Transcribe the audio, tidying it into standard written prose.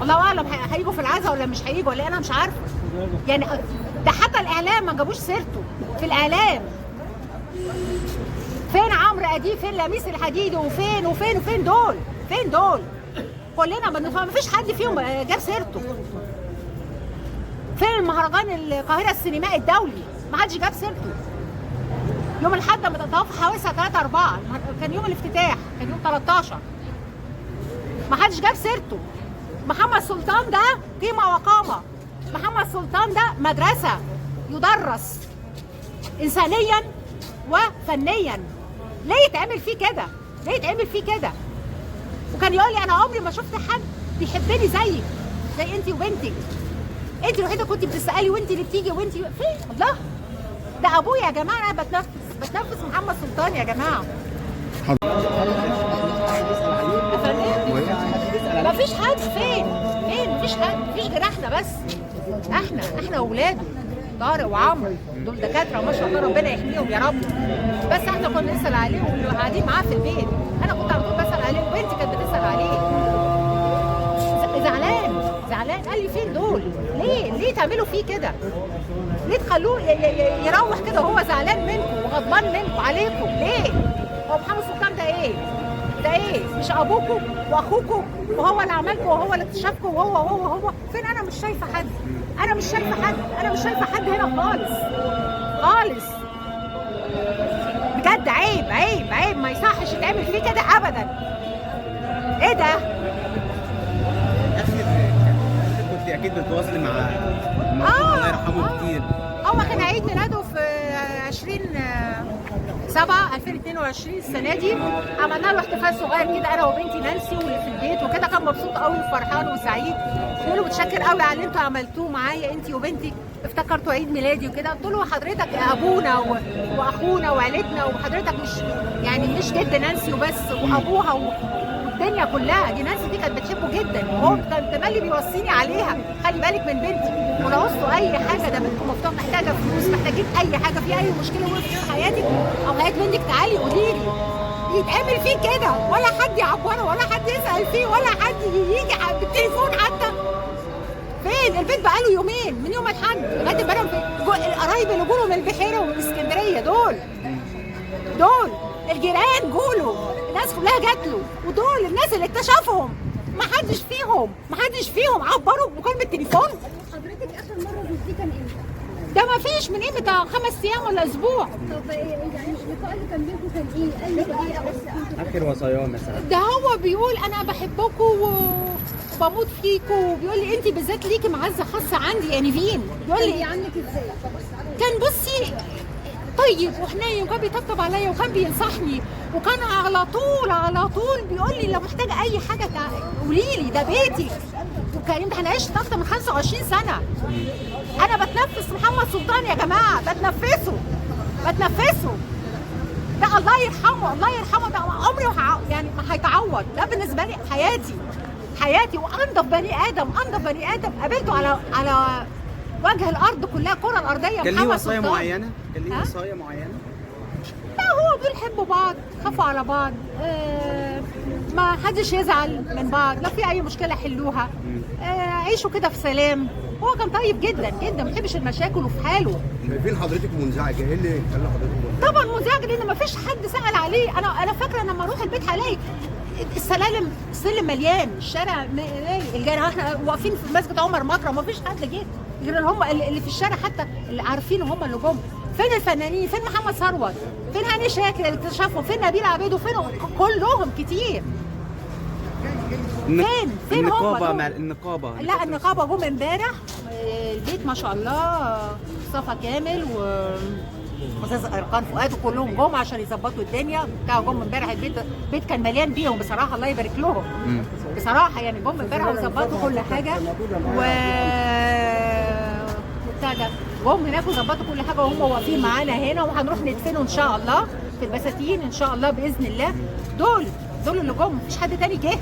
الله اعلم هيجوا في العزاء ولا مش هيجوا، ولا انا مش عارفه يعني. ده حتى الاعلام ما جابوش سيرته في الاعلام. فين عمرو اديب؟ فين لميس الحديدي؟ وفين وفين وفين دول؟ فين دول؟ كلنا ما فيش حد فيهم جاب سيرته. فين المهرجان القاهره السينمائي الدولي؟ ما حدش جاب سيرته. يوم الاحد لما تتوقف حوالي الساعه 3 4 كان يوم الافتتاح، كان يوم 13. ما حدش جاب سيرته. محمد سلطان ده قيمه وقامه. محمد سلطان ده مدرسه يدرس انسانيا وفنيا. ليه يتعمل فيه كده؟ ليه يتعمل فيه كده؟ وكان يقول لي انا عمري ما شفت حد بيحبني زيك، زي انت وبنتك. انت الوحيده كنت بتسالي وانت اللي بتيجي وانت فين؟ الله، ده ابويا يا جماعه. انا بتنفس محمد سلطان يا جماعه. مفيش حد. فين مفيش حد، مفيش غير احنا بس. احنا واولاده طارق وعمرو دول دكاتره ما شاء الله، ربنا يحميهم يا رب. بس احنا كنا نسال عليه وقاعدين معاه في البيت. انا كنت على طول بسال عليه وبنتي كانت بتسال عليه. زعلان قال لي فين دول؟ ليه تعملوا فيه كده؟ ليه تخلوه يروح كده وهو زعلان منكم وغضبان منكم عليكم؟ ليه؟ هو محمد سلطان ده ايه؟ مش ابوكم واخوكم وهو اللي عملكم وهو اللي اكتشفكم وهو فين؟ انا مش شايفه حد. انا مش شايفه حد هنا خالص. بجد عيب ما يصحش يتعمل فيه كده ابدا. ايه ده؟ كنت اكيد بتتواصلي مع الله يرحمه كتير. هو كان عيد ميلاده في 20/7/2022 السنه دي. عملنا له احتفال صغير كده انا وبنتي نانسي واللي في البيت وكده. كان مبسوط قوي وفرحان وسعيد. قلت له متشكر قوي على اللي انتوا عملتوه معايا انت وبنتي، افتكرتوا عيد ميلادي وكده. قلت له حضرتك ابونا واخونا وعيلتنا، وحضرتك مش جد نانسي وبس، وابوها الدنيا كلها. دي نانسي دي كانت بتحبه جدا، وهو كان تملي بيوصيني عليها خلي بالك من بنتي، ولو وصوا اي حاجه ده بنتكم مفتوح، محتاجه فلوس، محتاجين اي حاجه، في اي مشكله وقفت في حياتك او حياه بنتك تعالي قولي لي. يتعمل فيه كده ولا حد يعبره ولا حد يسال فيه ولا حد يجي بالتليفون حتى. فين البيت؟ بقاله يومين من يوم الحد لغايه امبارح. القرايب اللي جولوا من البحيره ومن اسكندريه دول الجيران جولوا، الناس كلها جات له، ودول الناس اللي اكتشفهم ما حدش فيهم عبروا بمكالمه التليفون. حضرتك اخر مره دي كان امتى؟ ده ما فيش من ايه، بتاع 5 ايام ولا اسبوع. طب يعني اللقاء اللي كان بينكم كان ايه؟ قال لك ايه بس اخر وصاياه مثلا؟ ده هو بيقول انا بحبكم وبموت فيكم، وبيقول لي انت بالذات ليكي معزه خاصه عندي يا نيفين. بيقول لي عنك ازاي؟ كان بصي طيب وحنين وكان بيطبطب عليا وكان بينصحني، وكان على طول بيقول لي لو محتاجه اي حاجه قولي لي، ده بيتي. وكريم ده احنا عشنا اكتر من 25 سنه. انا بتنفس محمد سلطان يا جماعه، بتنفسه. ده الله يرحمه ده عمري يعني ما هيتعوض. ده بالنسبه لي حياتي وانضف بني ادم قابلته على وجه الارض كلها، الكره الارضيه. كان ليه وصايا معينه؟ لا هو بيحبوا بعض، خافوا على بعض، ما حدش يزعل من بعض، لو في اي مشكله حلوها، عيشوا كده في سلام. هو كان طيب جدا ما بيحبش المشاكل وفي حاله. شايفين حضرتك منزعجه، ايه اللي خلى حضرتك منزعجه؟ طبعا منزعجه لان ما فيش حد سال عليه. انا فاكره لما اروح البيت هلاقي السلم مليان، الشارع مليان، الجيران. احنا واقفين في مسجد عمر مكرم ما فيش حد جه غير هم اللي في الشارع، حتى اللي عارفين هم اللي جم. فين الفنانين؟ فين محمد ثروت؟ فين هاني شاكر اللي اكتشفهم؟ فين نبيل عبيد؟ وفين كلهم كتير؟ فين النقابه؟ لا النقابه جم امبارح البيت ما شاء الله، مصطفى كامل واستاذ ارقام فؤاد وكلهم جم عشان يظبطوا الدنيا بتاع. جم امبارح البيت كان مليان بيهم بصراحه، الله يبارك لهم بصراحه. يعني جم امبارح وظبطوا كل حاجه جم هناك وظبطوا كل حاجه، وهم واقفين معانا هنا، وهنروح ندفنه ان شاء الله في البساتين ان شاء الله باذن الله. دول اللي جم، مفيش حد تاني جه.